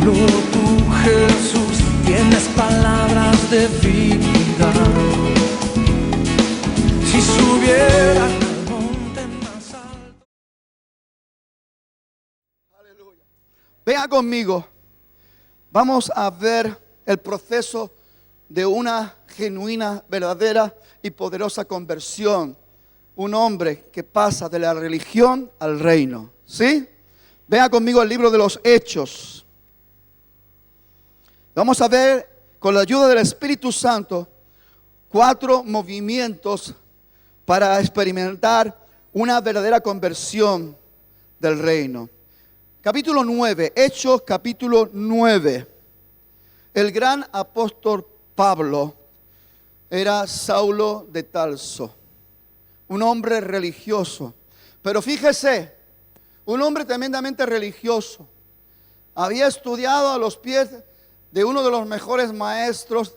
Solo tú, Jesús, tienes palabras de vida. Si subiera al monte más alto. Aleluya. Venga conmigo. Vamos a ver el proceso de una genuina, verdadera y poderosa conversión. Un hombre que pasa de la religión al reino. ¿Sí? Venga conmigo al libro de los Hechos. Vamos a ver, con la ayuda del Espíritu Santo, 4 movimientos para experimentar una verdadera conversión del reino. Capítulo 9, Hechos capítulo 9. El gran apóstol Pablo era Saulo de Tarso, un hombre religioso. Pero fíjese, un hombre tremendamente religioso. Había estudiado a los pies de uno de los mejores maestros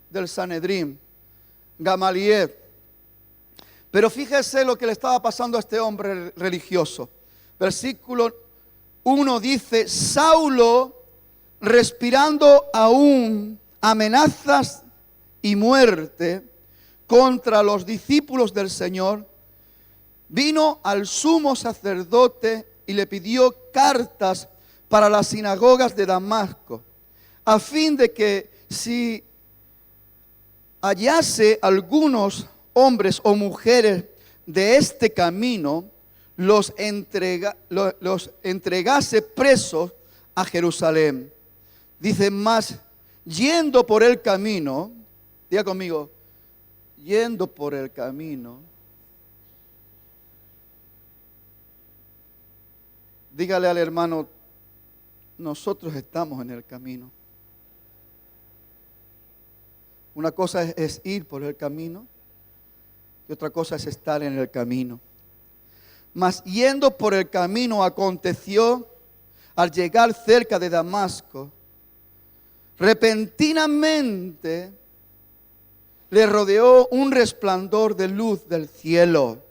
del Sanedrín, Gamaliel. Pero fíjese lo que le estaba pasando a este hombre religioso. Versículo 1 dice: Saulo, respirando aún amenazas y muerte contra los discípulos del Señor, vino al sumo sacerdote y le pidió cartas para las sinagogas de Damasco, a fin de que si hallase algunos hombres o mujeres de este camino, los entregase presos a Jerusalén. Dice más, yendo por el camino, diga conmigo, yendo por el camino. Dígale al hermano, nosotros estamos en el camino. Una cosa es ir por el camino y otra cosa es estar en el camino. Mas yendo por el camino aconteció, al llegar cerca de Damasco, repentinamente le rodeó un resplandor de luz del cielo.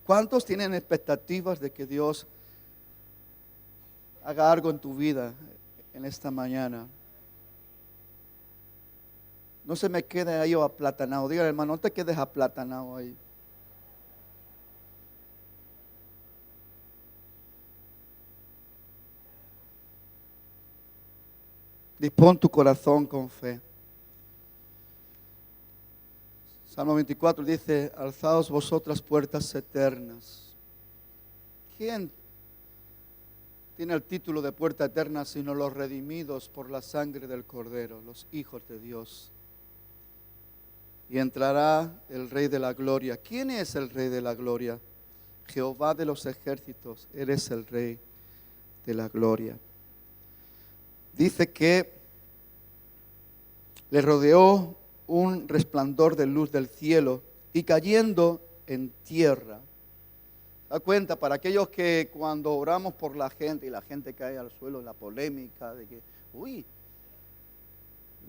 ¿Cuántos tienen expectativas de que Dios haga algo en tu vida en esta mañana? No se me quede ahí aplatanado. Dígale, hermano, no te quedes aplatanado ahí. Dispón tu corazón con fe. Salmo 24 dice: alzaos vosotras puertas eternas. ¿Quién tiene el título de puerta eterna sino los redimidos por la sangre del Cordero, los hijos de Dios? Y entrará el Rey de la Gloria. ¿Quién es el Rey de la Gloria? Jehová de los ejércitos, eres el Rey de la Gloria. Dice que le rodeó un resplandor de luz del cielo y cayendo en tierra. ¿Se da cuenta? Para aquellos que cuando oramos por la gente y la gente cae al suelo, la polémica de que,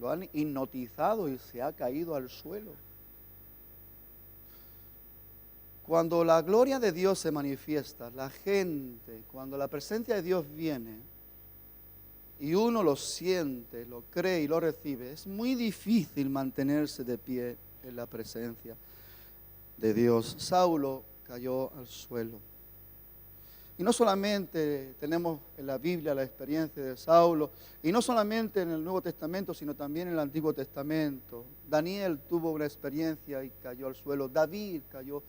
lo han hipnotizado y se ha caído al suelo. Cuando la gloria de Dios se manifiesta, la gente, cuando la presencia de Dios viene y uno lo siente, lo cree y lo recibe, es muy difícil mantenerse de pie en la presencia de Dios. Saulo cayó al suelo. Y no solamente tenemos en la Biblia la experiencia de Saulo, y no solamente en el Nuevo Testamento, sino también en el Antiguo Testamento. Daniel tuvo una experiencia y cayó al suelo. David cayó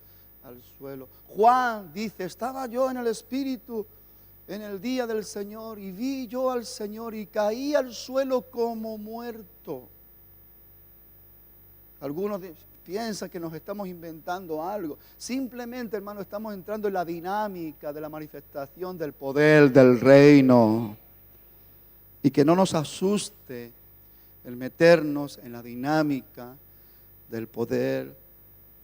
al suelo. Juan dice, estaba yo en el Espíritu en el día del Señor y vi yo al Señor y caí al suelo como muerto. Algunos piensan que nos estamos inventando algo. Simplemente, hermano, estamos entrando en la dinámica de la manifestación del poder del reino. Y que no nos asuste el meternos en la dinámica del poder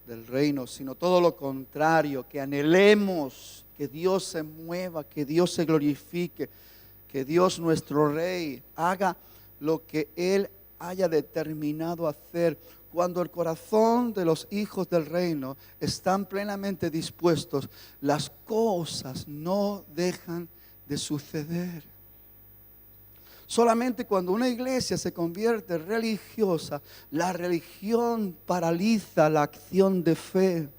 del reino, sino todo lo contrario, que anhelemos que Dios se mueva, que Dios se glorifique, que Dios nuestro Rey haga lo que Él haya determinado hacer. Cuando el corazón de los hijos del reino están plenamente dispuestos, las cosas no dejan de suceder. Solamente cuando una iglesia se convierte religiosa, la religión paraliza la acción de fe.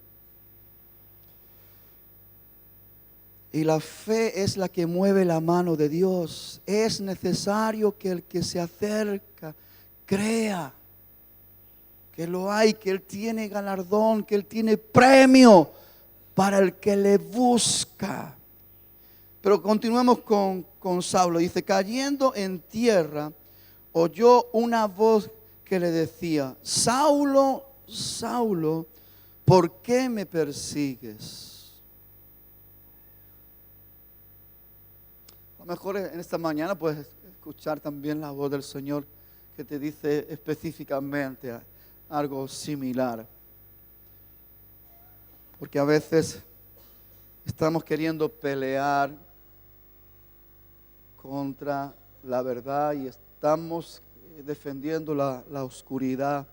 Y la fe es la que mueve la mano de Dios. Es necesario que el que se acerca crea que lo hay, que Él tiene galardón, que Él tiene premio para el que le busca. Pero continuamos con Saulo. Dice, cayendo en tierra, oyó una voz que le decía, Saulo, Saulo, ¿por qué me persigues? A lo mejor en esta mañana puedes escuchar también la voz del Señor que te dice específicamente algo similar. Porque a veces estamos queriendo pelear contra la verdad y estamos defendiendo la oscuridad.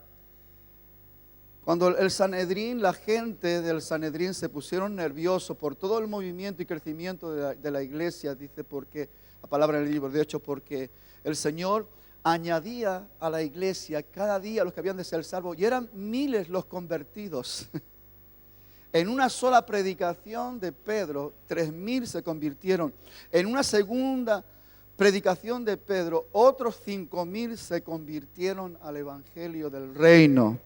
Cuando el Sanedrín, la gente del Sanedrín se pusieron nerviosos por todo el movimiento y crecimiento de la iglesia, dice porque, la palabra en el libro de Hechos, porque el Señor añadía a la iglesia cada día los que habían de ser salvos y eran miles los convertidos. En una sola predicación de Pedro, 3,000 se convirtieron. En una segunda predicación de Pedro, otros 5,000 se convirtieron al evangelio del reino.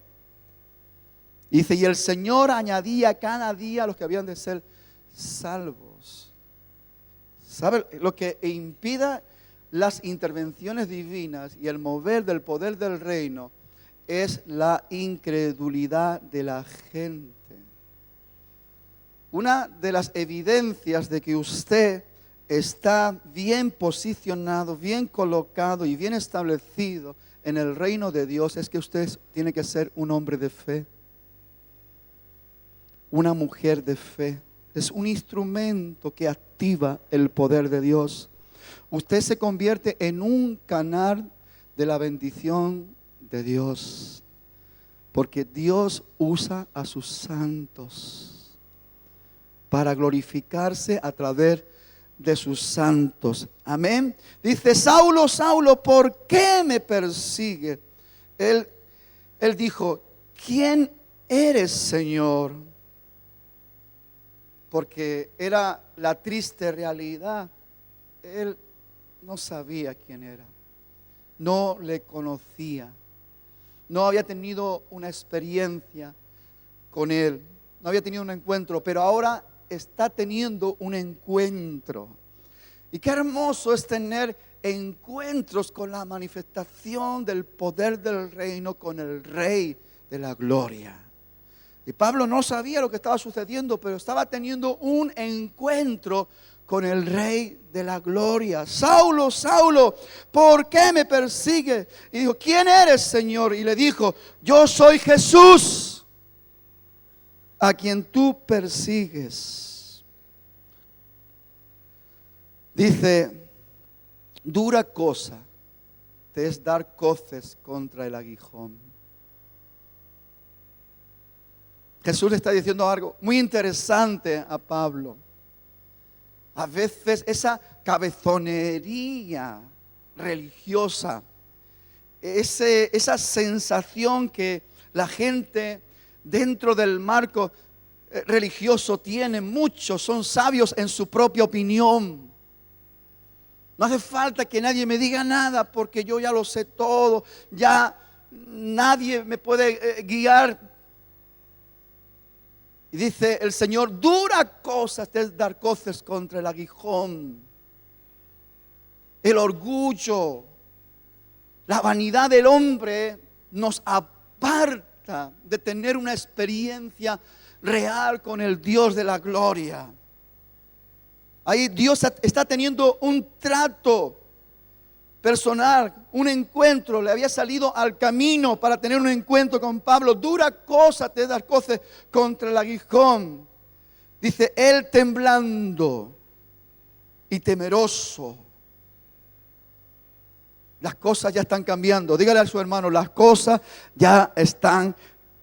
Dice, y el Señor añadía cada día a los que habían de ser salvos. ¿Sabe lo que impida las intervenciones divinas y el mover del poder del reino? Es la incredulidad de la gente. Una de las evidencias de que usted está bien posicionado, bien colocado y bien establecido en el reino de Dios es que usted tiene que ser un hombre de fe. Una mujer de fe. Es un instrumento que activa el poder de Dios. Usted se convierte en un canal de la bendición de Dios. Porque Dios usa a sus santos para glorificarse a través de sus santos. Amén. Dice, Saulo, Saulo, ¿por qué me persigue? Él dijo, ¿quién eres, Señor? Porque era la triste realidad. Él no sabía quién era. No le conocía. No había tenido una experiencia con Él. No había tenido un encuentro, pero ahora está teniendo un encuentro. Y qué hermoso es tener encuentros con la manifestación del poder del reino, con el Rey de la gloria. Y Pablo no sabía lo que estaba sucediendo, pero estaba teniendo un encuentro con el Rey de la gloria. Saulo, Saulo, ¿por qué me persigue? Y dijo, ¿quién eres, Señor? Y le dijo, yo soy Jesús, a quien tú persigues. Dice, dura cosa te es dar coces contra el aguijón. Jesús le está diciendo algo muy interesante a Pablo. A veces esa cabezonería religiosa, esa sensación que la gente dentro del marco religioso tiene, muchos son sabios en su propia opinión. No hace falta que nadie me diga nada porque yo ya lo sé todo, ya nadie me puede guiar. Y dice el Señor, dura cosa es dar coces contra el aguijón. El orgullo, la vanidad del hombre nos aparta de tener una experiencia real con el Dios de la gloria. Ahí Dios está teniendo un trato personal, un encuentro. Le había salido al camino para tener un encuentro con Pablo. Dura cosa te das coces contra el aguijón. Dice, él temblando y temeroso. Las cosas ya están cambiando. Dígale a su hermano, las cosas ya están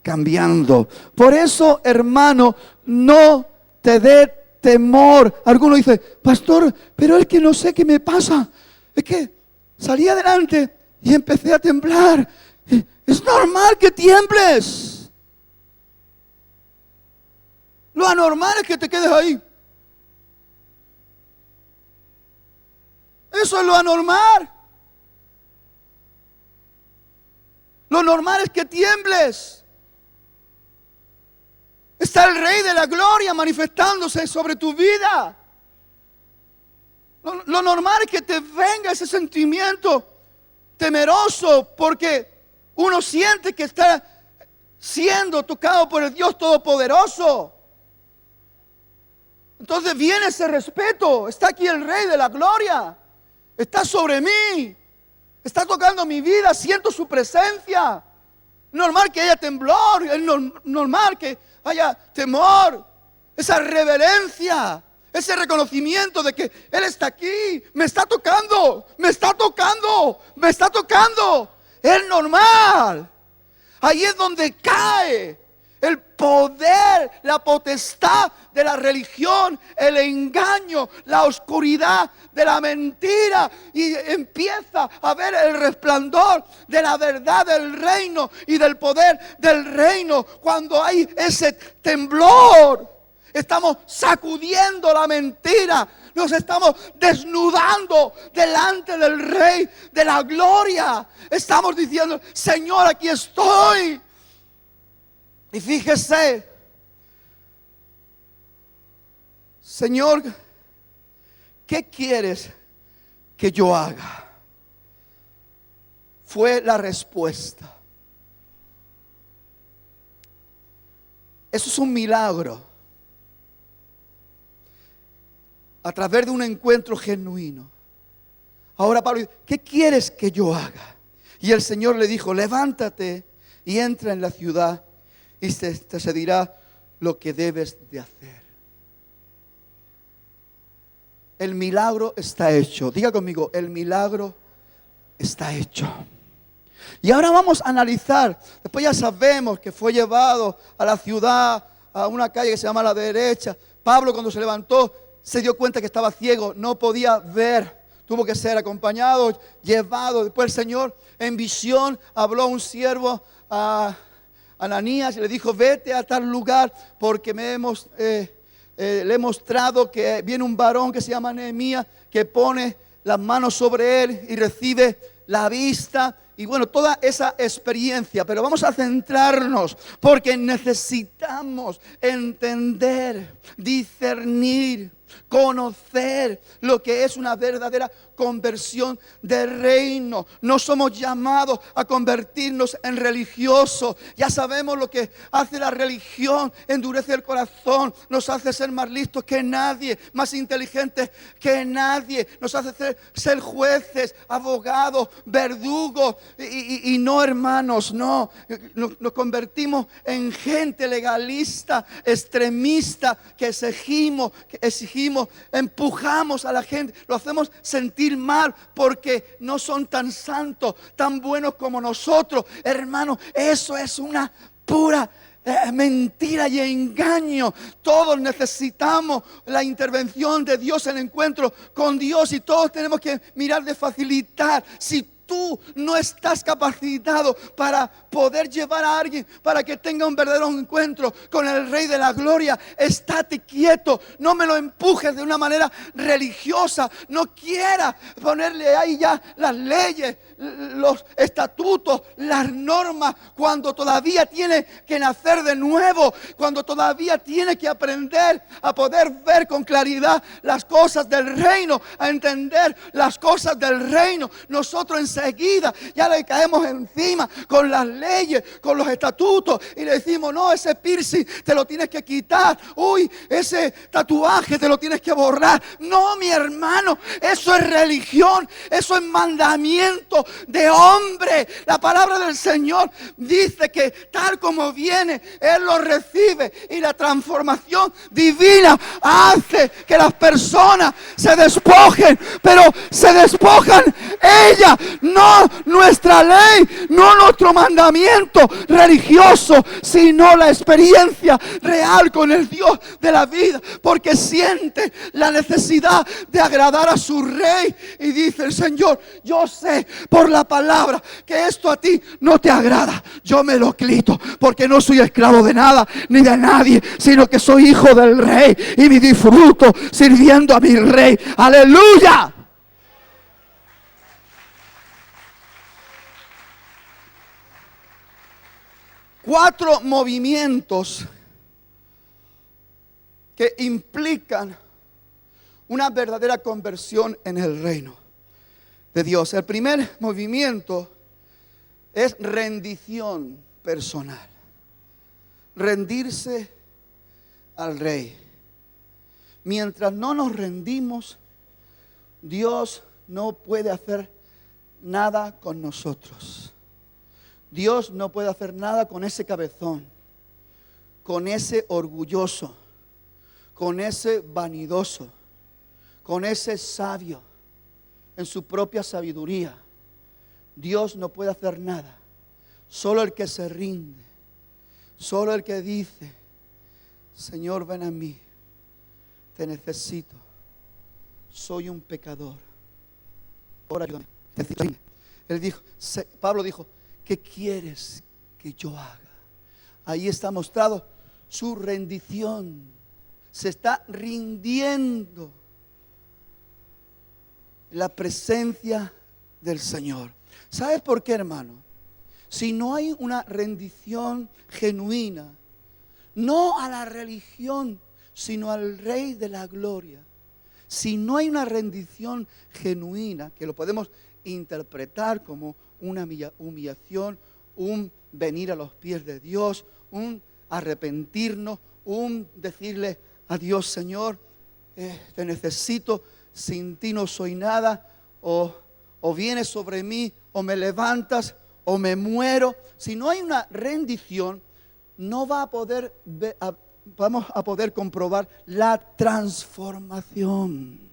cambiando. Por eso, hermano, no te dé temor. Alguno dice, pastor, pero es que no sé qué me pasa. Es que salí adelante y empecé a temblar. Es normal que tiembles. Lo anormal es que te quedes ahí. Eso es lo anormal. Lo normal es que tiembles. Está el Rey de la Gloria manifestándose sobre tu vida. Lo normal es que te venga ese sentimiento temeroso porque uno siente que está siendo tocado por el Dios Todopoderoso. Entonces viene ese respeto. Está aquí el Rey de la Gloria. Está sobre mí. Está tocando mi vida. Siento su presencia. Es normal que haya temblor. Es normal que haya temor. Esa reverencia. Ese reconocimiento de que Él está aquí. Me está tocando. Me está tocando. Me está tocando. Es normal. Ahí es donde cae el poder, la potestad de la religión, el engaño, la oscuridad de la mentira, y empieza a ver el resplandor de la verdad del reino y del poder del reino. Cuando hay ese temblor, estamos sacudiendo la mentira, nos estamos desnudando delante del Rey de la Gloria. Estamos diciendo: Señor, aquí estoy. Y fíjese, Señor, ¿qué quieres que yo haga? Fue la respuesta. Eso es un milagro. A través de un encuentro genuino. Ahora Pablo dice: ¿qué quieres que yo haga? Y el Señor le dijo: levántate y entra en la ciudad, y se dirá lo que debes de hacer. El milagro está hecho. Diga conmigo: el milagro está hecho. Y ahora vamos a analizar. Después ya sabemos que fue llevado a la ciudad, a una calle que se llama La Derecha. Pablo, cuando se levantó, se dio cuenta que estaba ciego, no podía ver. Tuvo que ser acompañado, llevado. Después el Señor en visión habló a un siervo, a Ananías, y le dijo: vete a tal lugar porque le he mostrado que viene un varón que se llama Nehemías, que pone las manos sobre él y recibe la vista. Y bueno, toda esa experiencia. Pero vamos a centrarnos porque necesitamos entender, discernir, conocer lo que es una verdadera conversión de reino. No somos llamados a convertirnos en religiosos. Ya sabemos lo que hace la religión: endurece el corazón, nos hace ser más listos que nadie, más inteligentes que nadie, nos hace ser jueces, abogados, verdugos, y no, hermanos, no. Nos convertimos en gente legalista, extremista, que exigimos, empujamos a la gente, lo hacemos sentir mal porque no son tan santos, tan buenos como nosotros. Hermanos, eso es una pura mentira y engaño. Todos necesitamos la intervención de Dios en el encuentro con Dios, y todos tenemos que mirar de facilitar. Si tú no estás capacitado para poder llevar a alguien para que tenga un verdadero encuentro con el Rey de la Gloria, estate quieto, no me lo empujes de una manera religiosa. No quieras ponerle ahí ya las leyes, los estatutos, las normas, cuando todavía tiene que nacer de nuevo, cuando todavía tiene que aprender a poder ver con claridad las cosas del reino, a entender las cosas del reino. Nosotros enseguida ya le caemos encima con las leyes, con los estatutos, y le decimos: no, ese piercing te lo tienes que quitar, uy, ese tatuaje te lo tienes que borrar. No, mi hermano, eso es religión, eso es mandamiento de hombre. La palabra del Señor dice que tal como viene, Él lo recibe, y la transformación divina hace que las personas se despojen, pero se despojan ella, no nuestra ley, no nuestro mandamiento religioso, sino la experiencia real con el Dios de la vida, porque siente la necesidad de agradar a su rey y dice: Señor, yo sé por la palabra que esto a ti no te agrada, yo me lo quito, porque no soy esclavo de nada ni de nadie, sino que soy hijo del rey y me disfruto sirviendo a mi rey. Aleluya. Cuatro movimientos que implican una verdadera conversión en el reino de Dios. El primer movimiento es rendición personal. Rendirse al rey. Mientras no nos rendimos, Dios no puede hacer nada con nosotros. Dios no puede hacer nada con ese cabezón, con ese orgulloso, con ese vanidoso, con ese sabio en su propia sabiduría. Dios no puede hacer nada. Solo el que se rinde, solo el que dice: Señor, ven a mí, te necesito, soy un pecador, ahora ayúdame. Él dijo, Pablo dijo: ¿qué quieres que yo haga? Ahí está mostrado su rendición. Se está rindiendo en la presencia del Señor. ¿Sabes por qué, hermano? Si no hay una rendición genuina, no a la religión, sino al Rey de la Gloria. Si no hay una rendición genuina, que lo podemos interpretar como una humillación, un venir a los pies de Dios, un arrepentirnos, un decirle a Dios: Señor, te necesito, sin ti no soy nada, o vienes sobre mí, o me levantas, o me muero. Si no hay una rendición, no vamos a poder comprobar la transformación.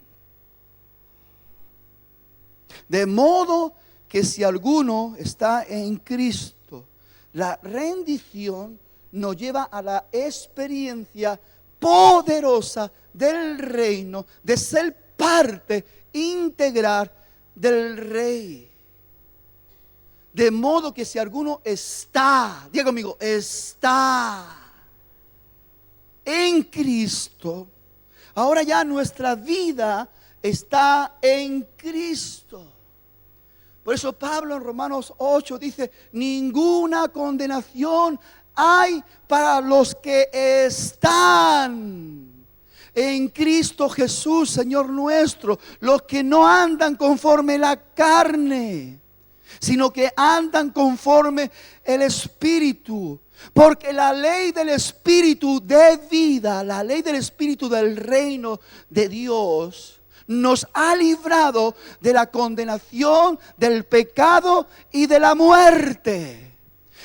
De modo que si alguno está en Cristo, la rendición nos lleva a la experiencia poderosa del reino, de ser parte integral del Rey. De modo que si alguno está, diga conmigo, está en Cristo, ahora ya nuestra vida está en Cristo. Por eso Pablo en Romanos 8 dice: ninguna condenación hay para los que están en Cristo Jesús, Señor nuestro, los que no andan conforme la carne, sino que andan conforme el Espíritu. Porque la ley del Espíritu de vida, la ley del Espíritu del reino de Dios, nos ha librado de la condenación, del pecado y de la muerte.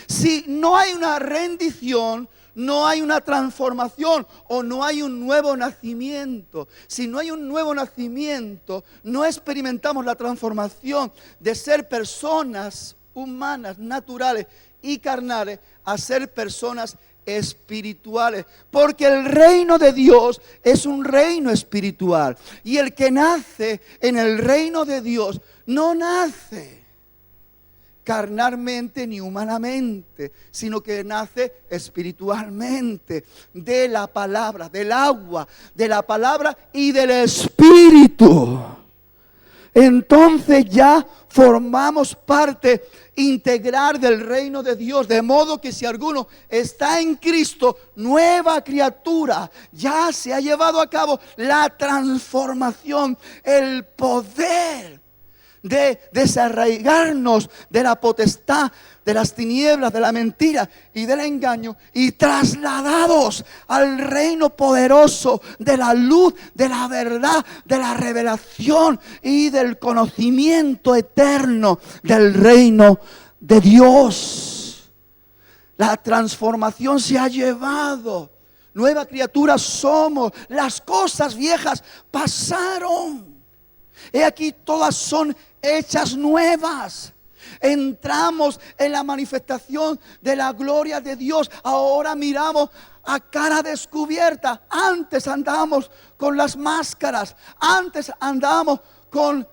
Si no hay una rendición, no hay una transformación o no hay un nuevo nacimiento. Si no hay un nuevo nacimiento, no experimentamos la transformación de ser personas humanas, naturales y carnales, a ser personas espirituales, porque el reino de Dios es un reino espiritual, y el que nace en el reino de Dios no nace carnalmente ni humanamente, sino que nace espiritualmente, de la palabra, del agua, de la palabra y del Espíritu. Entonces ya formamos parte integral del reino de Dios, de modo que si alguno está en Cristo, nueva criatura, ya se ha llevado a cabo la transformación, el poder de desarraigarnos de la potestad, de las tinieblas, de la mentira y del engaño, y trasladados al reino poderoso de la luz, de la verdad, de la revelación y del conocimiento eterno del reino de Dios. La transformación se ha llevado. Nueva criatura somos. Las cosas viejas pasaron. He aquí, todas son hechas nuevas. Entramos en la manifestación de la gloria de Dios. Ahora miramos a cara descubierta. Antes andábamos con las máscaras. Antes andábamos con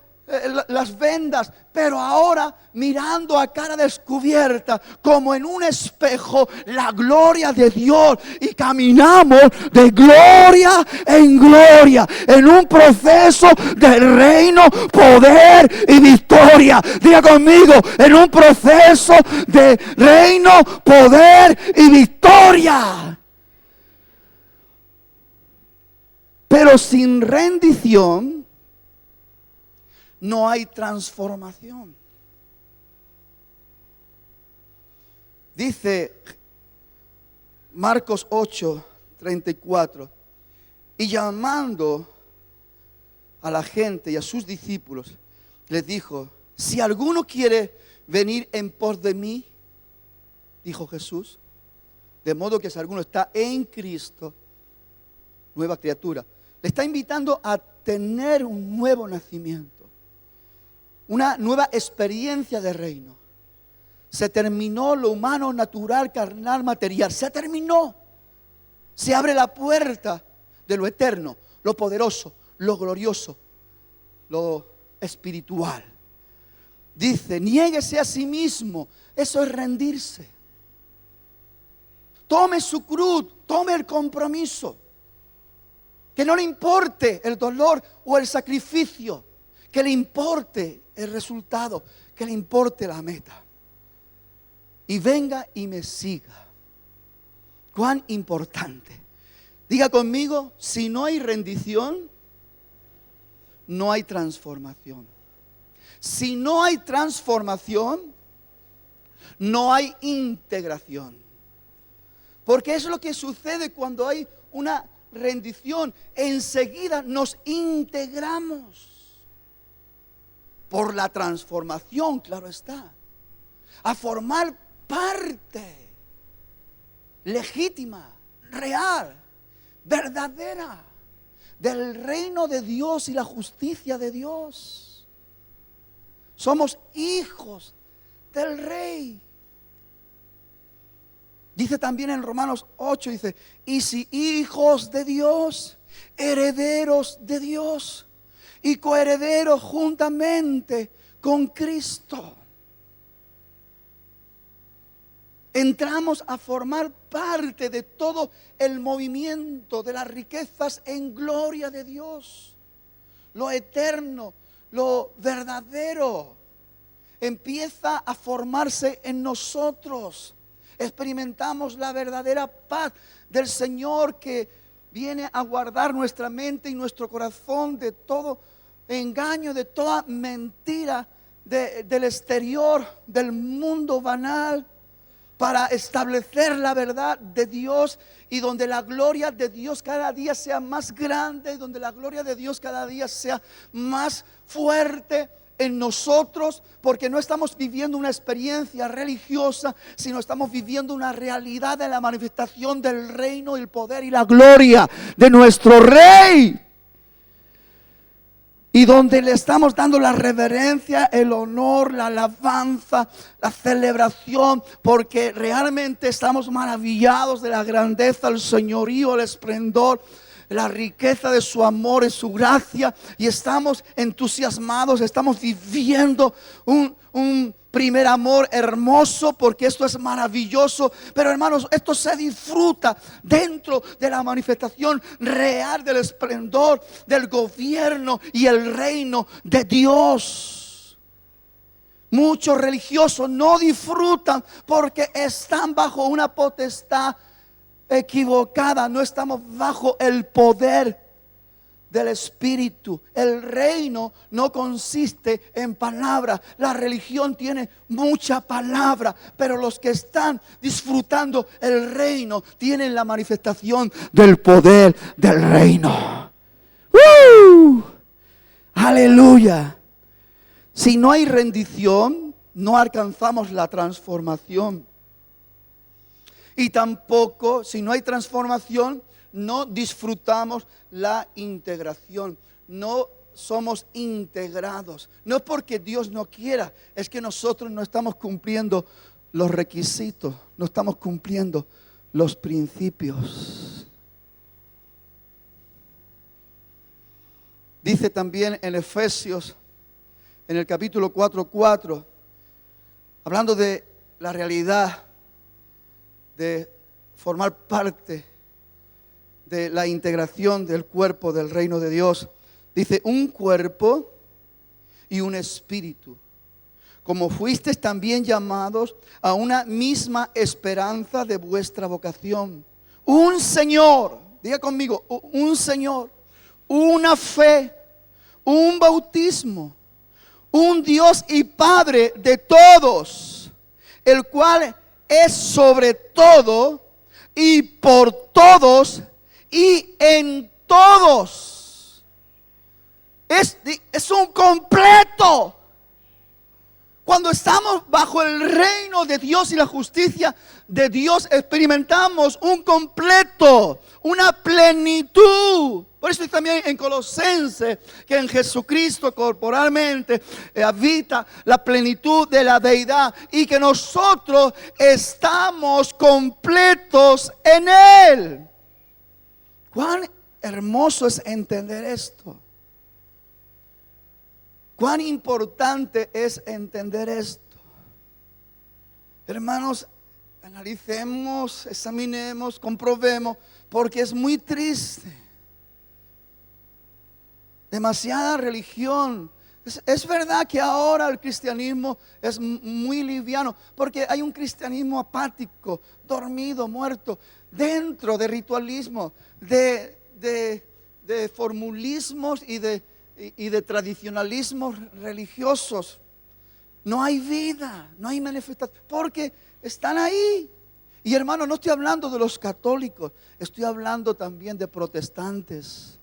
las vendas, pero ahora mirando a cara descubierta, como en un espejo, la gloria de Dios, y caminamos de gloria en gloria, en un proceso del reino, poder y victoria. Diga conmigo, en un proceso de reino, poder y victoria. Pero sin rendición no hay transformación. Dice Marcos 8:34, y llamando a la gente y a sus discípulos, les dijo: si alguno quiere venir en pos de mí, dijo Jesús, de modo que si alguno está en Cristo, nueva criatura, le está invitando a tener un nuevo nacimiento, una nueva experiencia de reino. Se terminó lo humano, natural, carnal, material. Se terminó. Se abre la puerta de lo eterno, lo poderoso, lo glorioso, lo espiritual. Dice: niéguese a sí mismo. Eso es rendirse. Tome su cruz, tome el compromiso. Que no le importe el dolor o el sacrificio. Que le importe el resultado, que le importe la meta. Y venga y me siga. Cuán importante. Diga conmigo: si no hay rendición, no hay transformación. Si no hay transformación, no hay integración. Porque es lo que sucede cuando hay una rendición. Enseguida nos integramos. Por la transformación, claro está, a formar parte legítima, real, verdadera del reino de Dios y la justicia de Dios. Somos hijos del Rey. Dice también en Romanos 8, dice: y si hijos de Dios, herederos de Dios y coherederos juntamente con Cristo. Entramos a formar parte de todo el movimiento de las riquezas en gloria de Dios. Lo eterno, lo verdadero, empieza a formarse en nosotros. Experimentamos la verdadera paz del Señor, que viene a guardar nuestra mente y nuestro corazón de todo engaño, de toda mentira del exterior, del mundo banal, para establecer la verdad de Dios, y donde la gloria de Dios cada día sea más grande, y donde la gloria de Dios cada día sea más fuerte en nosotros, porque no estamos viviendo una experiencia religiosa, sino estamos viviendo una realidad de la manifestación del reino, el poder y la gloria de nuestro Rey. Y donde le estamos dando la reverencia, el honor, la alabanza, la celebración, porque realmente estamos maravillados de la grandeza, el señorío, el esplendor, la riqueza de su amor y su gracia, y estamos entusiasmados, estamos viviendo un primer amor hermoso, porque esto es maravilloso. Pero hermanos, esto se disfruta dentro de la manifestación real del esplendor del gobierno y el reino de Dios. Muchos religiosos no disfrutan porque están bajo una potestad equivocada. No estamos bajo el poder del Espíritu. El reino no consiste en palabras. La religión tiene mucha palabra, pero los que están disfrutando el reino tienen la manifestación del poder del reino. Aleluya. Si no hay rendición, no alcanzamos la transformación. Y tampoco, si no hay transformación, no disfrutamos la integración. No somos integrados. No es porque Dios no quiera, es que nosotros no estamos cumpliendo los requisitos, no estamos cumpliendo los principios. Dice también en Efesios, en el capítulo 4:4, hablando de la realidad de formar parte de la integración del cuerpo del reino de Dios. Dice, un cuerpo y un espíritu, como fuisteis también llamados a una misma esperanza de vuestra vocación. Un Señor, diga conmigo, un Señor, una fe, un bautismo, un Dios y Padre de todos, el cual es sobre todo y por todos y en todos. Es un completo. Cuando estamos bajo el reino de Dios y la justicia de Dios, experimentamos un completo, una plenitud. Por eso también en Colosenses, que en Jesucristo corporalmente habita la plenitud de la deidad y que nosotros estamos completos en Él. Cuán hermoso es entender esto. Cuán importante es entender esto. Hermanos, analicemos, examinemos, comprobemos, porque es muy triste. Demasiada religión. Es verdad que ahora el cristianismo es muy liviano, porque hay un cristianismo apático, dormido, muerto, dentro de ritualismo, de formulismos y de tradicionalismos religiosos. No hay vida, no hay manifestación, porque están ahí. Y hermano, no estoy hablando de los católicos, estoy hablando también de protestantes.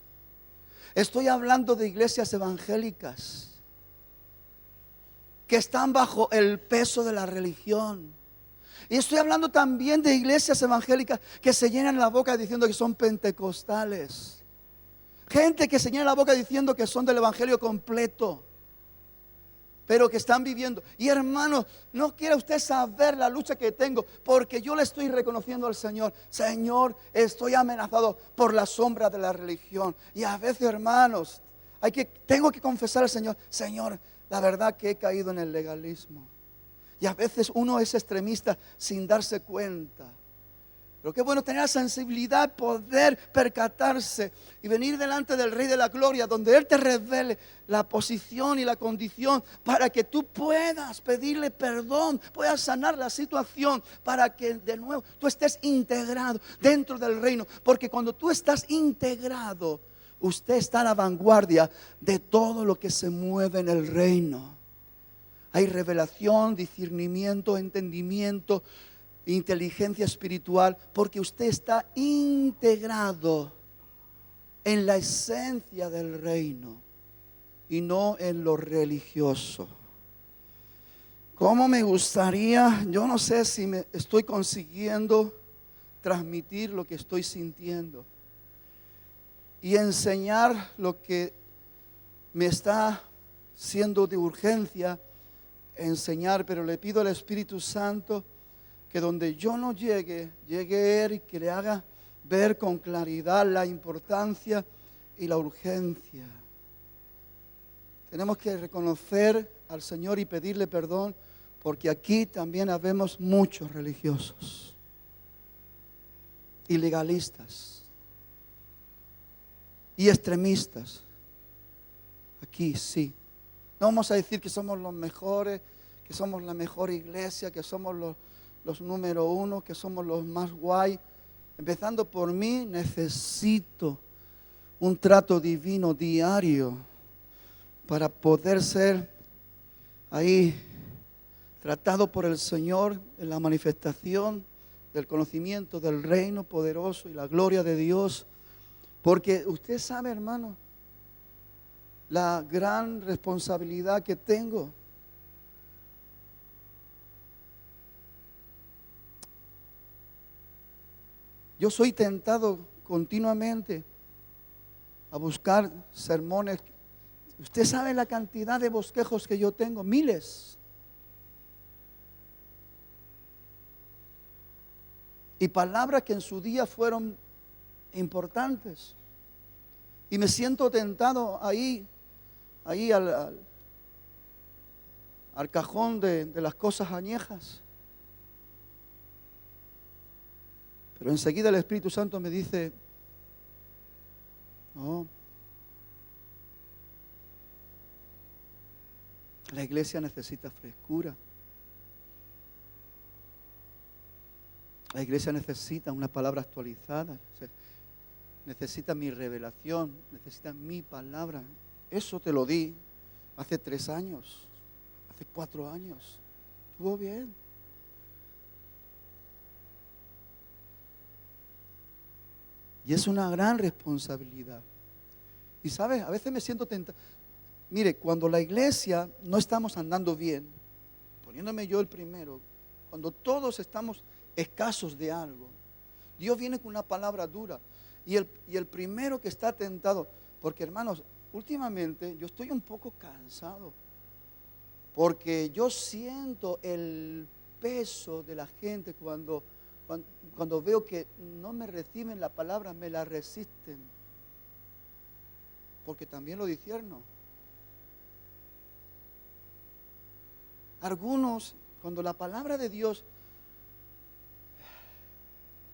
Estoy hablando de iglesias evangélicas que están bajo el peso de la religión. Y estoy hablando también de iglesias evangélicas que se llenan la boca diciendo que son pentecostales. Gente que se llena la boca diciendo que son del evangelio completo, pero que están viviendo. Y hermano, no quiere usted saber la lucha que tengo, porque yo le estoy reconociendo al Señor. Señor, estoy amenazado por la sombra de la religión. Y a veces, hermanos, tengo que confesar al Señor, Señor, la verdad que he caído en el legalismo. Y a veces uno es extremista sin darse cuenta. Pero qué bueno tener la sensibilidad, poder percatarse y venir delante del Rey de la Gloria, donde Él te revele la posición y la condición para que tú puedas pedirle perdón, puedas sanar la situación, para que de nuevo tú estés integrado dentro del reino. Porque cuando tú estás integrado, usted está a la vanguardia de todo lo que se mueve en el reino. Hay revelación, discernimiento, entendimiento, inteligencia espiritual, porque usted está integrado en la esencia del reino y no en lo religioso. ¿Cómo me gustaría? Yo no sé si me estoy consiguiendo transmitir lo que estoy sintiendo y enseñar lo que me está siendo de urgencia enseñar, pero le pido al Espíritu Santo que donde yo no llegue Él y que le haga ver con claridad la importancia y la urgencia. Tenemos que reconocer al Señor y pedirle perdón, porque aquí también habemos muchos religiosos y legalistas y extremistas. Aquí sí. No vamos a decir que somos los mejores, que somos la mejor iglesia, que somos los número uno, que somos los más guay. Empezando por mí, necesito un trato divino diario para poder ser ahí tratado por el Señor en la manifestación del conocimiento del reino poderoso y la gloria de Dios. Porque usted sabe, hermano, la gran responsabilidad que tengo. Yo soy tentado continuamente a buscar sermones Usted sabe la cantidad de bosquejos que yo tengo, miles. Y palabras que en su día fueron importantes. Y me siento tentado ahí al cajón de las cosas añejas. Pero enseguida el Espíritu Santo me dice, no, la iglesia necesita frescura. La iglesia necesita una palabra actualizada. Necesita mi revelación, necesita mi palabra. Eso te lo di hace 3 años, hace 4 años. Estuvo bien. Y es una gran responsabilidad. Y sabes, a veces me siento tentado. Mire, cuando la iglesia no estamos andando bien, poniéndome yo el primero, cuando todos estamos escasos de algo, Dios viene con una palabra dura. Y el primero que está tentado, porque hermanos, últimamente yo estoy un poco cansado, porque yo siento el peso de la gente cuando veo que no me reciben la palabra, me la resisten, porque también lo discierno. Algunos, cuando la palabra de Dios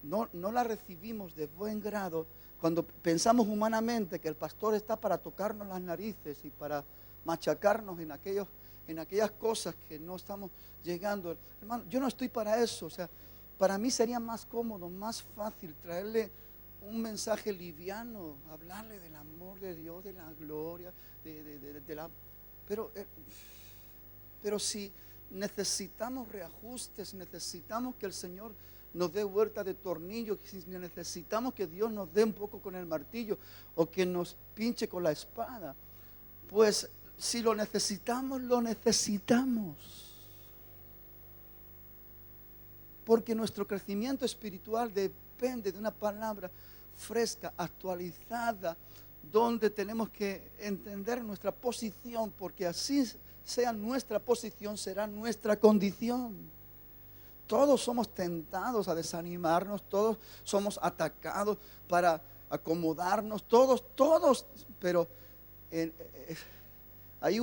no la recibimos de buen grado, cuando pensamos humanamente que el pastor está para tocarnos las narices y para machacarnos en aquellas cosas que no estamos llegando. Hermano, yo no estoy para eso. O sea, para mí sería más cómodo, más fácil traerle un mensaje liviano, hablarle del amor de Dios, de la gloria, pero si necesitamos reajustes, necesitamos que el Señor nos dé vuelta de tornillo, si necesitamos que Dios nos dé un poco con el martillo o que nos pinche con la espada, pues si lo necesitamos, lo necesitamos. Porque nuestro crecimiento espiritual depende de una palabra fresca, actualizada, donde tenemos que entender nuestra posición, porque así sea nuestra posición, será nuestra condición. Todos somos tentados a desanimarnos, todos somos atacados para acomodarnos, todos, pero hay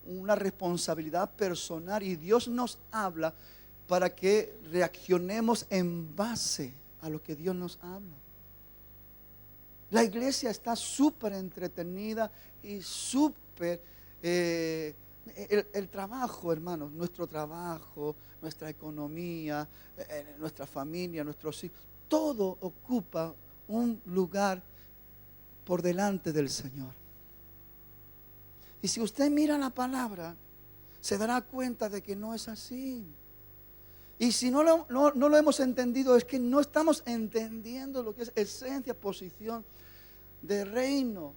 una responsabilidad personal y Dios nos habla para que reaccionemos en base a lo que Dios nos habla. La iglesia está súper entretenida y súper... el trabajo, hermanos, nuestro trabajo, nuestra economía, nuestra familia, nuestros hijos, todo ocupa un lugar por delante del Señor. Y si usted mira la palabra, se dará cuenta de que no es así. Y si no lo hemos entendido, es que no estamos entendiendo lo que es esencia, posición de reino.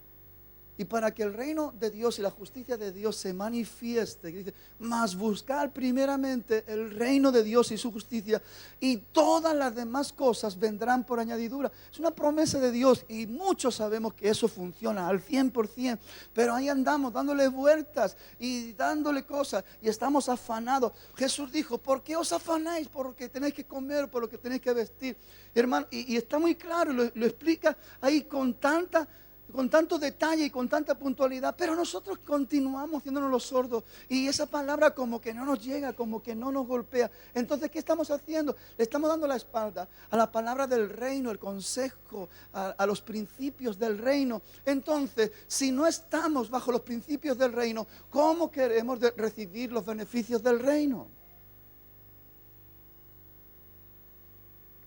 Y para que el reino de Dios y la justicia de Dios se manifieste, dice, mas buscar primeramente el reino de Dios y su justicia, y todas las demás cosas vendrán por añadidura. Es una promesa de Dios y muchos sabemos que eso funciona al 100%, pero ahí andamos dándole vueltas y dándole cosas y estamos afanados. Jesús dijo, ¿por qué os afanáis? Por lo que tenéis que comer, por lo que tenéis que vestir. Hermano, y está muy claro, lo explica ahí con tanto detalle y con tanta puntualidad, pero nosotros continuamos haciéndonos los sordos y esa palabra como que no nos llega, como que no nos golpea. Entonces, ¿qué estamos haciendo? Le estamos dando la espalda a la palabra del reino, el consejo, a los principios del reino. Entonces, si no estamos bajo los principios del reino, ¿cómo queremos recibir los beneficios del reino?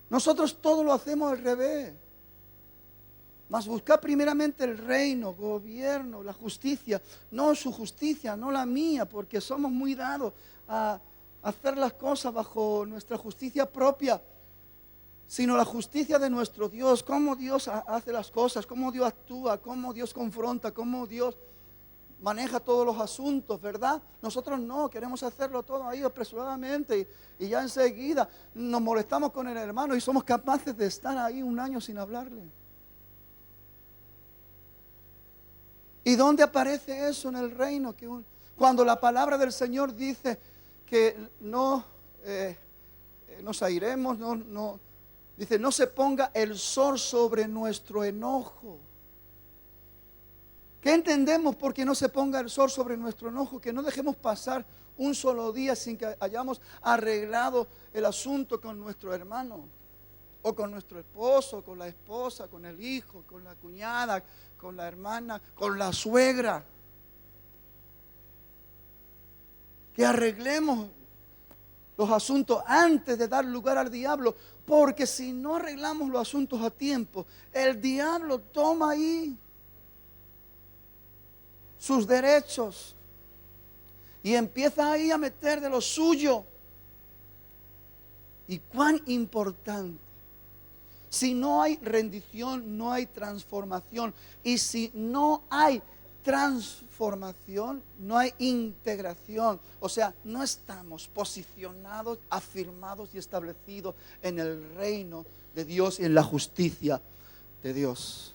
Nosotros todo lo hacemos al revés. Mas buscar primeramente el reino, gobierno, la justicia, no su justicia, no la mía, porque somos muy dados a hacer las cosas bajo nuestra justicia propia, sino la justicia de nuestro Dios, cómo Dios hace las cosas, cómo Dios actúa, cómo Dios confronta, cómo Dios maneja todos los asuntos, ¿verdad? Nosotros no, queremos hacerlo todo ahí apresuradamente y ya enseguida nos molestamos con el hermano y somos capaces de estar ahí un año sin hablarle. ¿Y dónde aparece eso en el reino? Cuando la palabra del Señor dice que no nos airemos, dice, no se ponga el sol sobre nuestro enojo. ¿Qué entendemos por qué no se ponga el sol sobre nuestro enojo? Que no dejemos pasar un solo día sin que hayamos arreglado el asunto con nuestro hermano, o con nuestro esposo, con la esposa, con el hijo, con la cuñada, con la hermana, con la suegra. Que arreglemos los asuntos antes de dar lugar al diablo, porque si no arreglamos los asuntos a tiempo, el diablo toma ahí sus derechos y empieza ahí a meter de lo suyo. Y cuán importante. Si no hay rendición, no hay transformación. Y si no hay transformación, no hay integración. O sea, no estamos posicionados, afirmados y establecidos en el reino de Dios y en la justicia de Dios.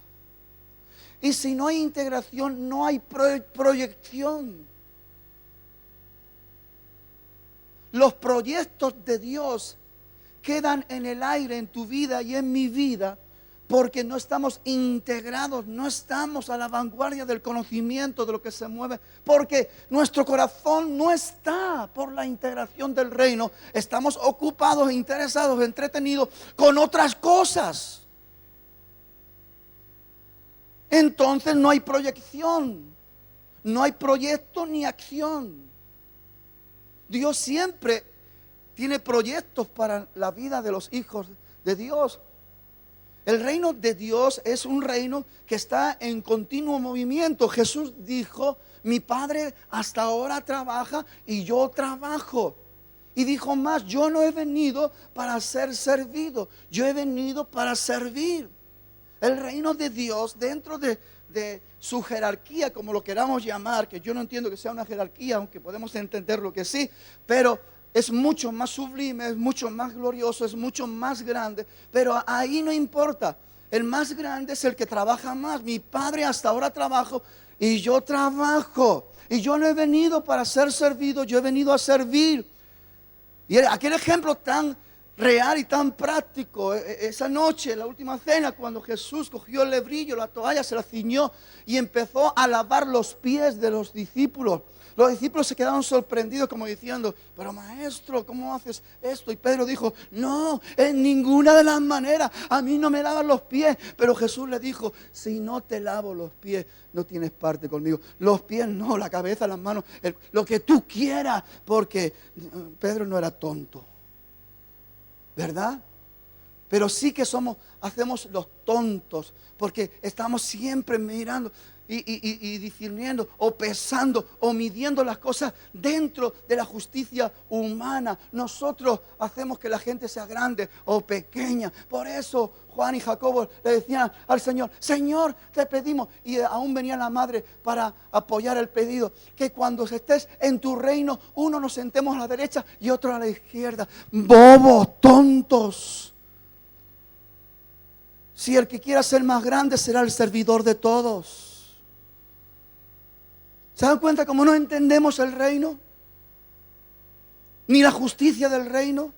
Y si no hay integración, no hay proyección. Los proyectos de Dios quedan en el aire en tu vida y en mi vida porque no estamos integrados, no estamos a la vanguardia del conocimiento de lo que se mueve, porque nuestro corazón no está por la integración del reino. Estamos ocupados, interesados, entretenidos con otras cosas. Entonces no hay proyección, no hay proyecto ni acción. Dios siempre tiene proyectos para la vida de los hijos de Dios. El reino de Dios es un reino que está en continuo movimiento. Jesús dijo, mi Padre hasta ahora trabaja y yo trabajo. Y dijo más, yo no he venido para ser servido, yo he venido para servir. El reino de Dios dentro de su jerarquía, como lo queramos llamar, que yo no entiendo que sea una jerarquía, aunque podemos entenderlo que sí, pero es mucho más sublime, es mucho más glorioso, es mucho más grande, pero ahí no importa. El más grande es el que trabaja más. Mi Padre hasta ahora trabajo y yo trabajo. Y yo no he venido para ser servido, yo he venido a servir. Y aquel ejemplo tan real y tan práctico, esa noche, la última cena, cuando Jesús cogió el lebrillo, la toalla, se la ciñó y empezó a lavar los pies de los discípulos. Los discípulos se quedaron sorprendidos como diciendo, pero maestro, ¿cómo haces esto? Y Pedro dijo, no, en ninguna de las maneras, a mí no me lavan los pies. Pero Jesús le dijo, si no te lavo los pies, no tienes parte conmigo. Los pies no, la cabeza, las manos, lo que tú quieras, porque Pedro no era tonto, ¿verdad? Pero sí que hacemos los tontos, porque estamos siempre mirando y discerniendo o pesando o midiendo las cosas dentro de la justicia humana. Nosotros hacemos que la gente sea grande o pequeña. Por eso Juan y Jacobo le decían al Señor, Señor, te pedimos, y aún venía la madre para apoyar el pedido, que cuando estés en tu reino, uno nos sentemos a la derecha y otro a la izquierda. Bobos, tontos. Si el que quiera ser más grande será el servidor de todos. ¿Se dan cuenta cómo no entendemos el reino? Ni la justicia del reino.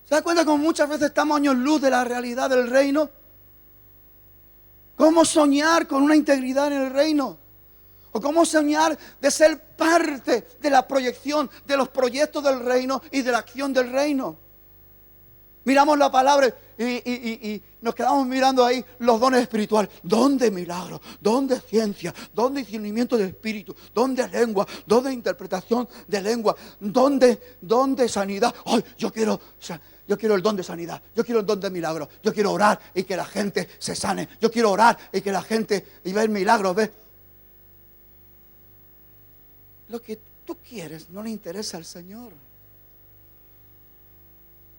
¿Se dan cuenta cómo muchas veces estamos años luz de la realidad del reino? ¿Cómo soñar con una integridad en el reino? ¿O cómo soñar de ser parte de la proyección de los proyectos del reino y de la acción del reino? Miramos la palabra y nos quedamos mirando ahí los dones espirituales. ¿Dónde de milagro? ¿Dónde de ciencia? ¿Dónde de discernimiento de espíritu? ¿Dónde de lengua? ¿Dónde de interpretación de lengua? ¿Dónde de sanidad? ¡Ay, yo quiero el don de sanidad! Yo quiero el don de milagro. Yo quiero orar y que la gente se sane. Yo quiero orar y que la gente y ver milagros. ¿Ves? Lo que tú quieres no le interesa al Señor.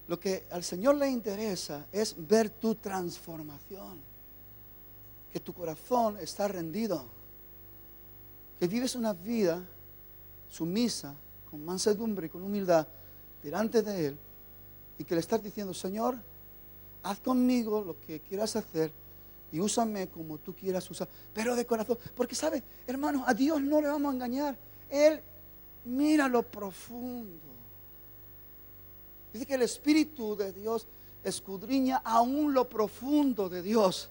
Lo que al Señor le interesa es ver tu transformación, que tu corazón está rendido, que vives una vida sumisa, con mansedumbre y con humildad delante de Él, y que le estás diciendo, Señor, haz conmigo lo que quieras hacer, y úsame como tú quieras usar, pero de corazón. Porque sabe, hermanos, a Dios no le vamos a engañar. Él mira lo profundo. Dice que el Espíritu de Dios escudriña aún lo profundo de Dios.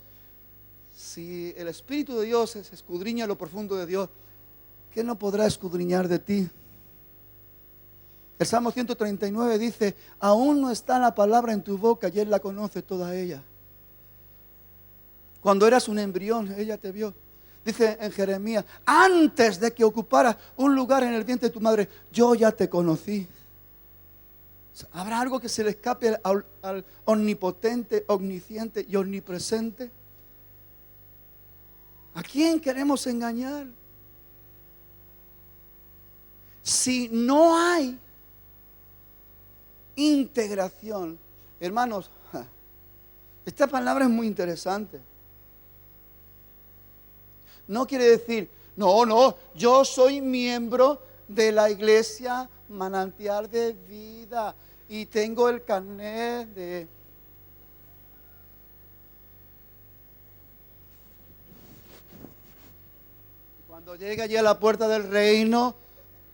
Si el Espíritu de Dios escudriña lo profundo de Dios, ¿qué no podrá escudriñar de ti? El Salmo 139 dice: aún no está la palabra en tu boca y Él la conoce toda ella. Cuando eras un embrión, ella te vio. Dice en Jeremías: antes de que ocuparas un lugar en el vientre de tu madre, yo ya te conocí. ¿Habrá algo que se le escape al omnipotente, omnisciente y omnipresente? ¿A quién queremos engañar? Si no hay integración, hermanos, esta palabra es muy interesante. No quiere decir, no, yo soy miembro de la iglesia Manantial de Vida y tengo el carnet de... Cuando llegue allí a la puerta del reino,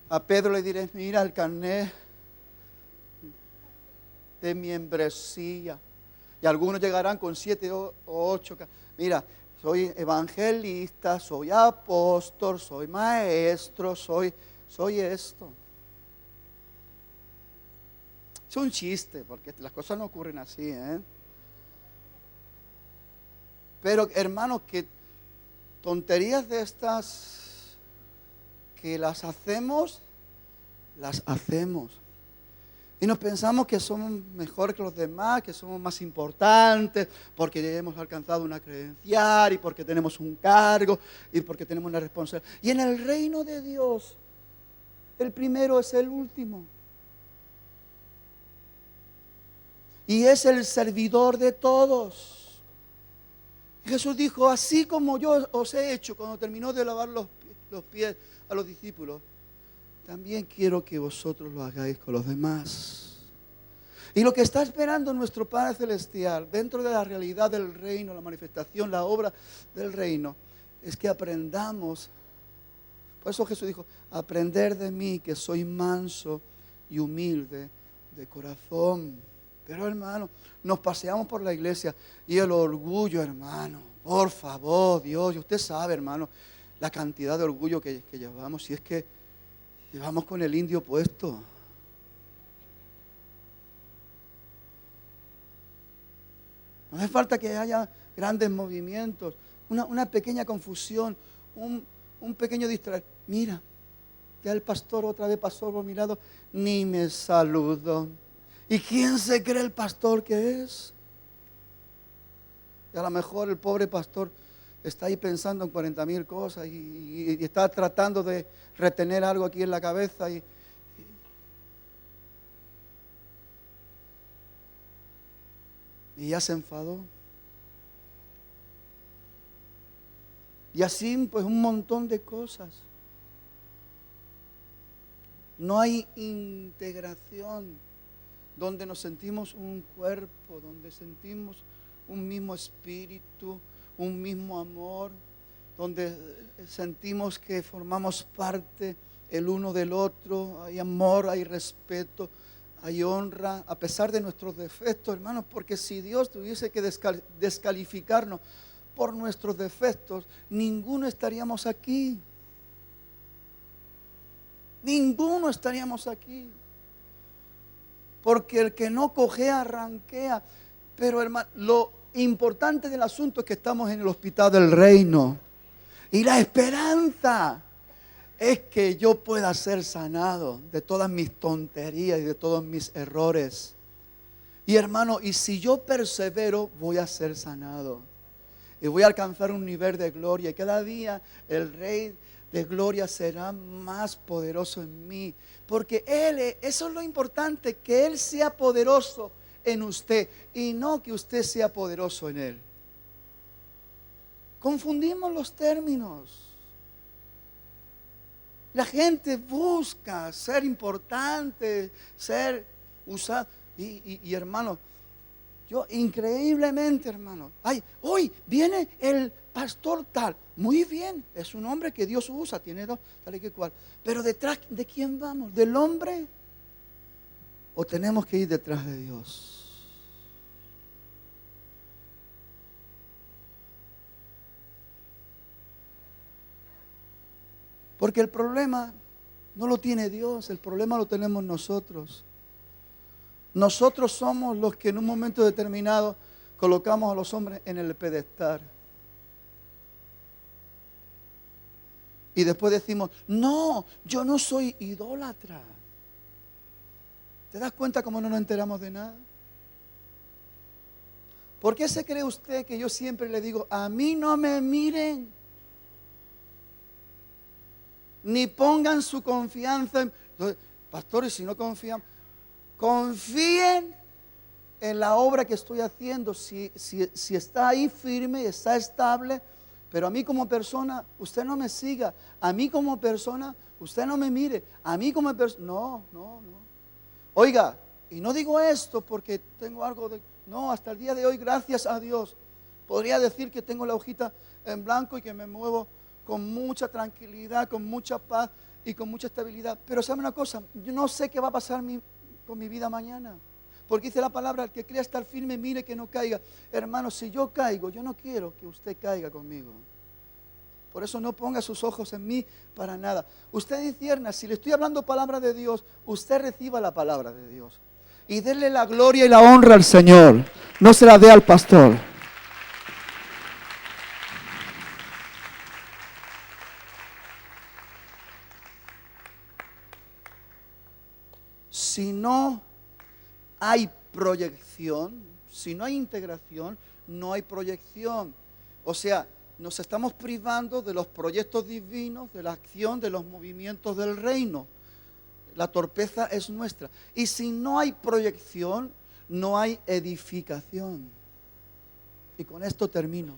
a Pedro le diré: mira el carnet de membresía. Y algunos llegarán con 7 o 8. Mira, soy evangelista, soy apóstol, soy maestro, soy esto. Es un chiste, porque las cosas no ocurren así, ¿eh? Pero hermanos, que tonterías de estas que las hacemos. Y nos pensamos que somos mejor que los demás, que somos más importantes, porque hemos alcanzado una credencial y porque tenemos un cargo y porque tenemos una responsabilidad. Y en el reino de Dios, el primero es el último. Y es el servidor de todos. Jesús dijo: así como yo os he hecho cuando terminó de lavar los pies a los discípulos, también quiero que vosotros lo hagáis con los demás. Y lo que está esperando nuestro Padre Celestial dentro de la realidad del reino, la manifestación, la obra del reino, es que aprendamos. Por eso Jesús dijo: aprender de mí, que soy manso y humilde de corazón. Pero hermano, nos paseamos por la iglesia y el orgullo, hermano, por favor, Dios, y usted sabe, hermano, la cantidad de orgullo que llevamos. Si es que llevamos con el indio puesto. No hace falta que haya grandes movimientos, una pequeña confusión, un pequeño distraer. Mira, ya el pastor otra vez pasó por mi lado, ni me saludó. ¿Y quién se cree el pastor que es? Y a lo mejor el pobre pastor está ahí pensando en 40,000 cosas y está tratando de retener algo aquí en la cabeza y ya se enfadó. Y así pues un montón de cosas. No hay integración donde nos sentimos un cuerpo, donde sentimos un mismo espíritu, un mismo amor, donde sentimos que formamos parte el uno del otro. Hay amor, hay respeto, hay honra, a pesar de nuestros defectos, hermanos, porque si Dios tuviese que descalificarnos por nuestros defectos, ninguno estaríamos aquí. Ninguno estaríamos aquí. Porque el que no cojea, arranquea. Pero hermano, lo importante del asunto es que estamos en el hospital del reino. Y la esperanza es que yo pueda ser sanado de todas mis tonterías y de todos mis errores. Y hermano, y si yo persevero, voy a ser sanado. Y voy a alcanzar un nivel de gloria. Y cada día el Rey de gloria será más poderoso en mí. Porque eso es lo importante, que Él sea poderoso en usted y no que usted sea poderoso en Él. Confundimos los términos. La gente busca ser importante, ser usado. Y hermano, Yo increíblemente, hermano. Ay, hoy viene el pastor tal. Muy bien, es un hombre que Dios usa, tiene dos, tal y que cual. Pero detrás, ¿de quién vamos? ¿Del hombre? ¿O tenemos que ir detrás de Dios? Porque el problema no lo tiene Dios, el problema lo tenemos nosotros. Nosotros somos los que en un momento determinado colocamos a los hombres en el pedestal. Y después decimos, no, yo no soy idólatra. ¿Te das cuenta cómo no nos enteramos de nada? ¿Por qué se cree usted que yo siempre le digo, a mí no me miren? Ni pongan su confianza en... Pastores, si no confían, confíen en la obra que estoy haciendo. Si está ahí firme, está estable. Pero a mí como persona, usted no me siga. A mí como persona, usted no me mire. A mí como persona, no. Oiga, y no digo esto porque tengo algo de... No, hasta el día de hoy, gracias a Dios, podría decir que tengo la hojita en blanco y que me muevo con mucha tranquilidad, con mucha paz y con mucha estabilidad. Pero sabe una cosa, yo no sé qué va a pasar con mi vida mañana. Porque dice la palabra, el que crea estar firme, mire que no caiga. Hermano, si yo caigo, yo no quiero que usted caiga conmigo. Por eso no ponga sus ojos en mí para nada. Usted discierna, si le estoy hablando palabra de Dios, usted reciba la palabra de Dios. Y denle la gloria y la honra al Señor. No se la dé al pastor. Si no hay proyección, si no hay integración, no hay proyección. O sea, nos estamos privando de los proyectos divinos, de la acción, de los movimientos del reino. La torpeza es nuestra. Y si no hay proyección, no hay edificación. Y con esto termino.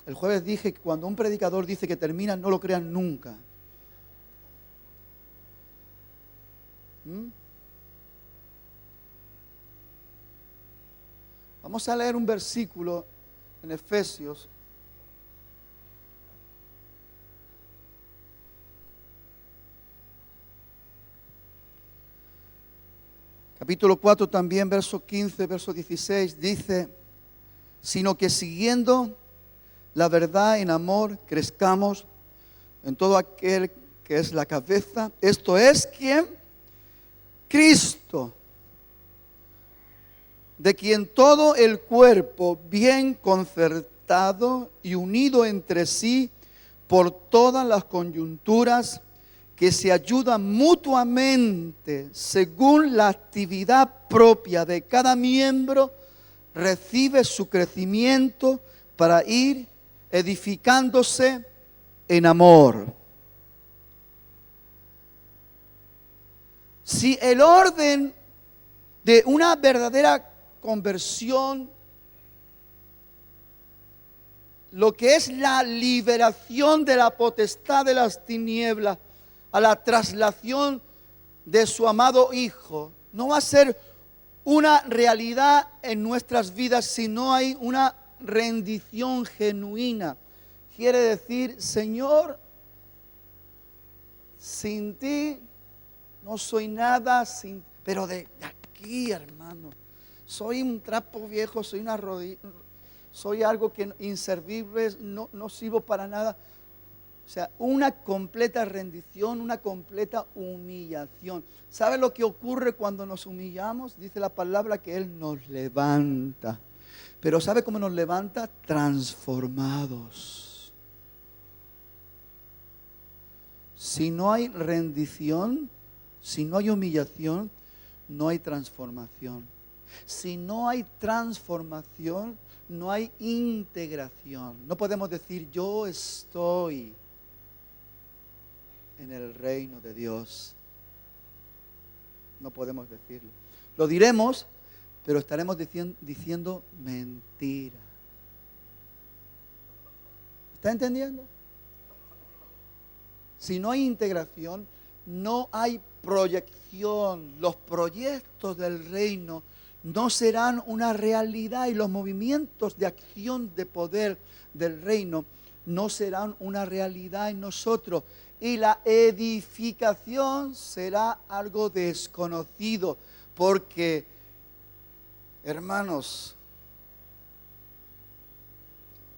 El jueves dije que cuando un predicador dice que termina, no lo crean nunca. Vamos a leer un versículo en Efesios. Capítulo 4 también, verso 15, verso 16, dice, sino que siguiendo la verdad en amor, crezcamos en todo aquel que es la cabeza. Esto es, ¿quién? Cristo, de quien todo el cuerpo bien concertado y unido entre sí por todas las coyunturas que se ayudan mutuamente según la actividad propia de cada miembro, recibe su crecimiento para ir edificándose en amor. Si el orden de una verdadera conversión, lo que es la liberación de la potestad de las tinieblas a la traslación de su amado Hijo, no va a ser una realidad en nuestras vidas si no hay una rendición genuina. Quiere decir, Señor, sin ti no soy nada, pero de aquí, hermano, soy un trapo viejo, soy una rodilla, soy algo que inservible, no sirvo para nada. O sea, una completa rendición, una completa humillación. ¿Sabe lo que ocurre cuando nos humillamos? Dice la palabra que Él nos levanta. Pero ¿sabe cómo nos levanta? Transformados. Si no hay rendición, si no hay humillación, no hay transformación. Si no hay transformación, no hay integración. No podemos decir yo estoy en el reino de Dios. No podemos decirlo. Lo diremos, pero estaremos diciendo mentira. ¿Está entendiendo? Si no hay integración, no hay proyección. Los proyectos del reino no serán una realidad, y los movimientos de acción de poder del reino no serán una realidad en nosotros. Y la edificación será algo desconocido, porque, hermanos,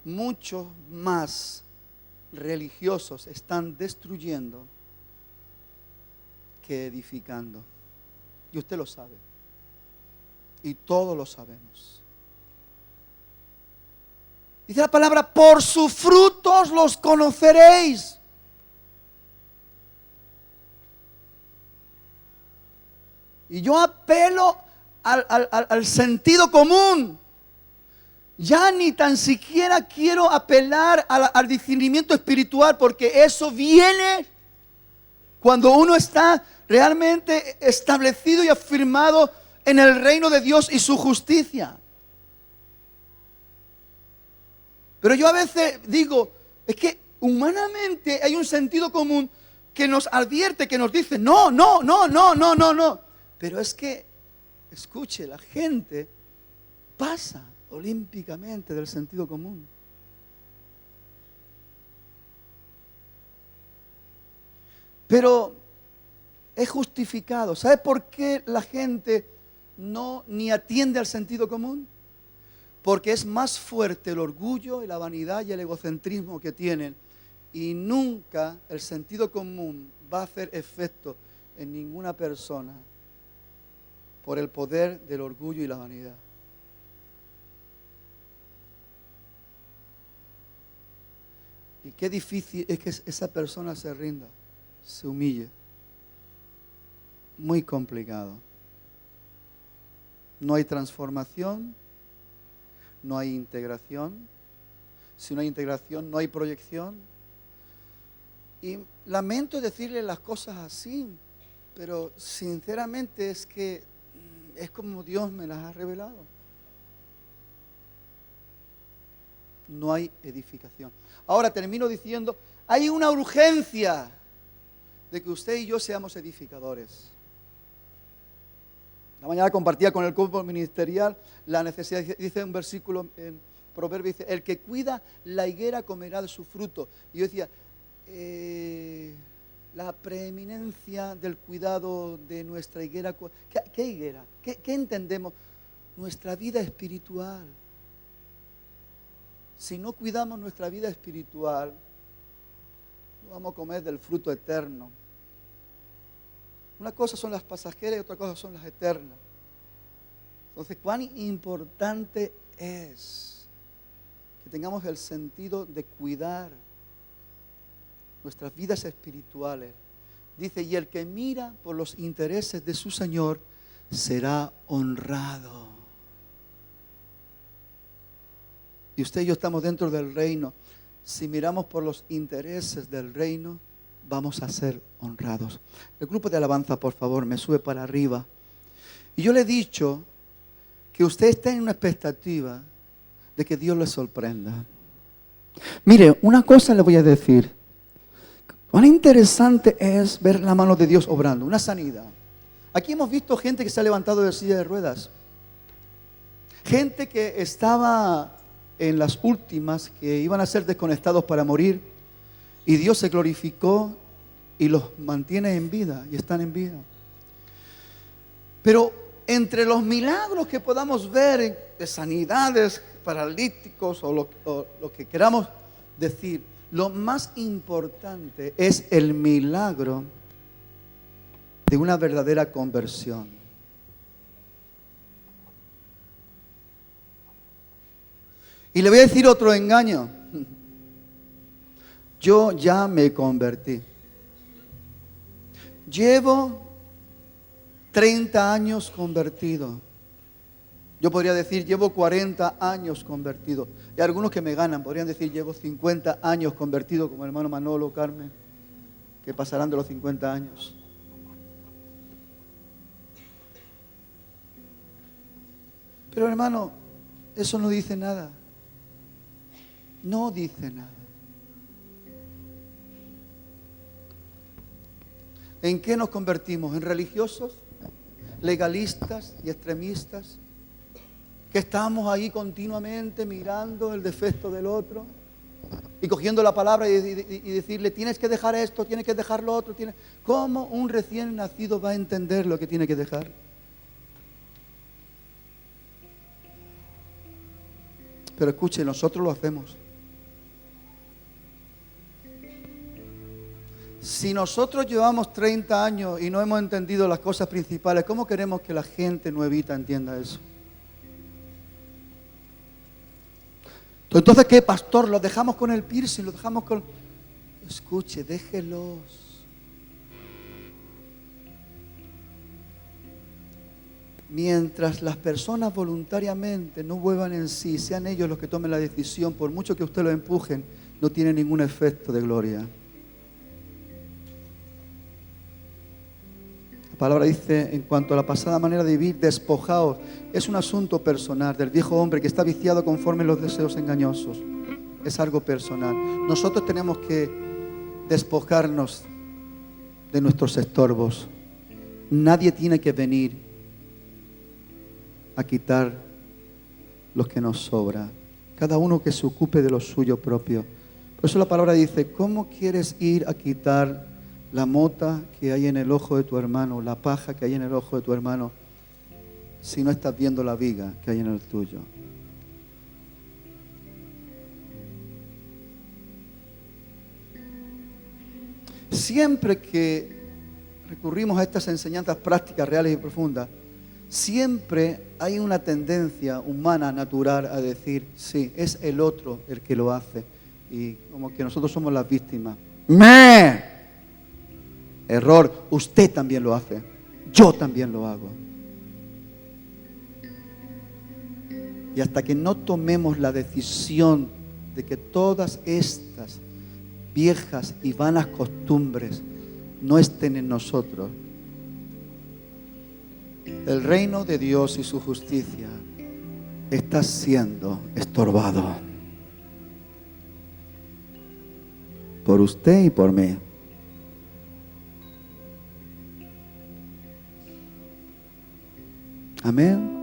muchos más religiosos están destruyendo que edificando. Y usted lo sabe. Y todos lo sabemos. Dice la palabra, por sus frutos los conoceréis. Y yo apelo al sentido común. Ya ni tan siquiera quiero apelar al discernimiento espiritual, porque eso viene cuando uno está realmente establecido y afirmado en el reino de Dios y su justicia. Pero yo a veces digo, es que humanamente hay un sentido común que nos advierte, que nos dice, no. Pero es que, escuche, la gente pasa olímpicamente del sentido común. Pero es justificado. ¿Sabe por qué la gente no ni atiende al sentido común? Porque es más fuerte el orgullo y la vanidad y el egocentrismo que tienen. Y nunca el sentido común va a hacer efecto en ninguna persona por el poder del orgullo y la vanidad. Y qué difícil es que esa persona se rinda, se humille. Muy complicado. No hay transformación, no hay integración. Si no hay integración, no hay proyección. Y lamento decirle las cosas así, pero sinceramente es que es como Dios me las ha revelado. No hay edificación. Ahora termino diciendo, hay una urgencia de que usted y yo seamos edificadores. La mañana compartía con el grupo ministerial la necesidad, dice un versículo en Proverbios, dice, el que cuida la higuera comerá de su fruto. Y yo decía, la preeminencia del cuidado de nuestra higuera. ¿Qué higuera? ¿Qué entendemos? Nuestra vida espiritual. Si no cuidamos nuestra vida espiritual, no vamos a comer del fruto eterno. Una cosa son las pasajeras y otra cosa son las eternas. Entonces, cuán importante es que tengamos el sentido de cuidar nuestras vidas espirituales. Dice, y el que mira por los intereses de su Señor será honrado. Y usted y yo estamos dentro del reino. Si miramos por los intereses del reino, vamos a ser honrados. El grupo de alabanza, por favor, me sube para arriba. Y yo le he dicho que usted está en una expectativa de que Dios le sorprenda. Mire, una cosa le voy a decir. Cuán interesante es ver la mano de Dios obrando, una sanidad. Aquí hemos visto gente que se ha levantado de silla de ruedas. Gente que estaba en las últimas, que iban a ser desconectados para morir. Y Dios se glorificó y los mantiene en vida y están en vida. Pero entre los milagros que podamos ver de sanidades, paralíticos o lo que queramos decir, lo más importante es el milagro de una verdadera conversión. Y le voy a decir otro engaño. Yo ya me convertí. Llevo 30 años convertido. Yo podría decir, llevo 40 años convertido. Y algunos que me ganan podrían decir, llevo 50 años convertido, como el hermano Manolo, Carmen, que pasarán de los 50 años. Pero hermano, eso no dice nada. No dice nada. ¿En qué nos convertimos? ¿En religiosos, legalistas y extremistas? que estamos ahí continuamente mirando el defecto del otro y cogiendo la palabra y decirle, tienes que dejar esto, tienes que dejar lo otro. ¿Cómo un recién nacido va a entender lo que tiene que dejar? Pero escuche, nosotros lo hacemos. Si nosotros llevamos 30 años y no hemos entendido las cosas principales, ¿cómo queremos que la gente nuevita entienda eso? Entonces, ¿qué, pastor? ¿Los dejamos con el piercing? ¿Los dejamos con...? Escuche, déjelos. Mientras las personas voluntariamente no vuelvan en sí, sean ellos los que tomen la decisión, por mucho que usted lo empujen, no tiene ningún efecto de gloria. La palabra dice, en cuanto a la pasada manera de vivir, despojaos. Es un asunto personal del viejo hombre que está viciado conforme los deseos engañosos. Es algo personal. Nosotros tenemos que despojarnos de nuestros estorbos. Nadie tiene que venir a quitar lo que nos sobra. Cada uno que se ocupe de lo suyo propio. Por eso la palabra dice, ¿cómo quieres ir a quitar la mota que hay en el ojo de tu hermano, la paja que hay en el ojo de tu hermano, si no estás viendo la viga que hay en el tuyo? Siempre que recurrimos a estas enseñanzas prácticas, reales y profundas, siempre hay una tendencia humana, natural, a decir, sí, es el otro el que lo hace, y como que nosotros somos las víctimas. Error, usted también lo hace, yo también lo hago. Y hasta que no tomemos la decisión de que todas estas viejas y vanas costumbres no estén en nosotros, el reino de Dios y su justicia está siendo estorbado por usted y por mí. Amén.